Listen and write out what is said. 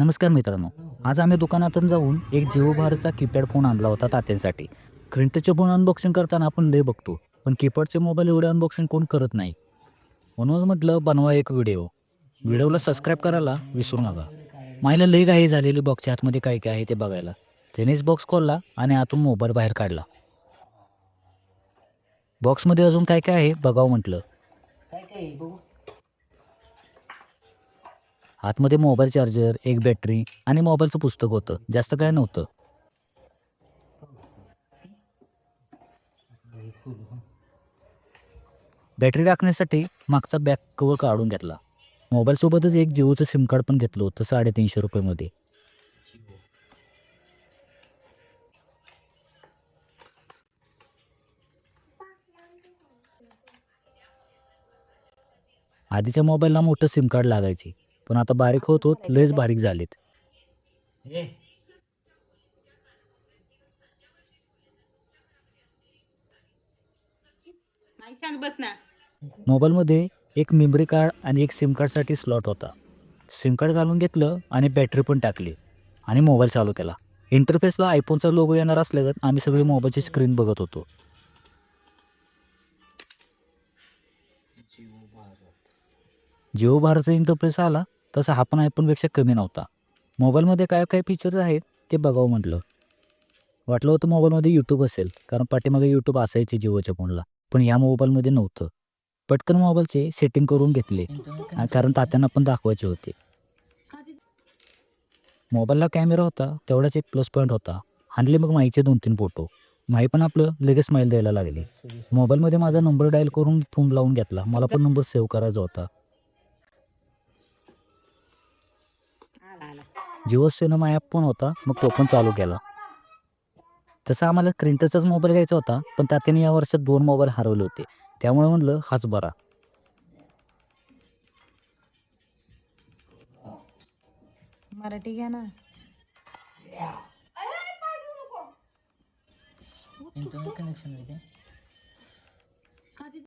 नमस्कार मित्रांनो. आज आम्ही दुकानातून जाऊन एक जिओ भारचा कीपॅड फोन आणला होता तात्यांसाठी. स्क्रीनटचचे फोन अनबॉक्सिंग करताना आपण लय बघतो, पण कीपॅडचे मोबाईल एवढे अनबॉक्सिंग कोण करत नाही. म्हणूनच म्हटलं बनवा एक व्हिडिओ. व्हिडिओला सबस्क्राईब करायला विसरू नका. मला लई घाई झालेली बॉक्सच्या आतमध्ये काय काय आहे ते बघायला. त्यानेच बॉक्स खोलला आणि आतून मोबाईल बाहेर काढला. बॉक्समध्ये अजून काय काय आहे बघावं म्हटलं. आतमध्ये मोबाईल चार्जर, एक बॅटरी आणि मोबाईलचं पुस्तक होतं. जास्त काय नव्हतं. बॅटरी टाकण्यासाठी मागचा बॅक कव्हर काढून घेतला. मोबाईलसोबतच एक जिओचं सिम कार्ड पण घेतलं होतं ₹350 मध्ये. आधीच्या मोबाईलला मोठं सिम कार्ड लागायचे, पण आता बारीक होत होत लयच बारीक झालेत. नाही सांग बस ना. मोबाईलमध्ये एक मेमरी कार्ड आणि एक सिम कार्डसाठी स्लॉट होता. सिम कार्ड घालून घेतलं आणि बॅटरी पण टाकली आणि मोबाईल चालू केला. इंटरफेसला आयफोनचा लोगो येणार असल्यागत आम्ही सगळे मोबाईलची स्क्रीन बघत होतो. जिओ भारतचा इंटरफेस आला तसा हा पण आयफोनपेक्षा कमी नव्हता. मोबाईलमध्ये काय काय फीचर्स आहेत ते बघावं म्हटलं. वाटलं होतं मोबाईलमध्ये यूट्यूब असेल, कारण पाठीमागे यूट्यूब असायचे जिओच्या फोनला, पण या मोबाईलमध्ये नव्हतं. पटकन मोबाईलचे सेटिंग करून घेतले कारण तात्यांना पण दाखवायचे होते. मोबाईलला कॅमेरा होता तेवढाच एक प्लस पॉईंट होता. आणले मग माईचे 2-3 फोटो. माई पण आपलं लगेच स्माईल द्यायला लागली. मोबाईलमध्ये माझा नंबर डायल करून फोन लावून घेतला. मला पण नंबर सेव्ह करायचा होता. आला आला. जिओ सिनेमा ॲप पण होता, मग तो पण चालू केला. तसं आम्हाला स्क्रीन टचचाच मोबाईल घ्यायचा होता, पण तात्याने या वर्षात 2 मोबाईल हरवले होते. त्यामुळे म्हणलं हाच बरा. मराठी घ्या ना. इंटरनेट कनेक्शन आहे ते.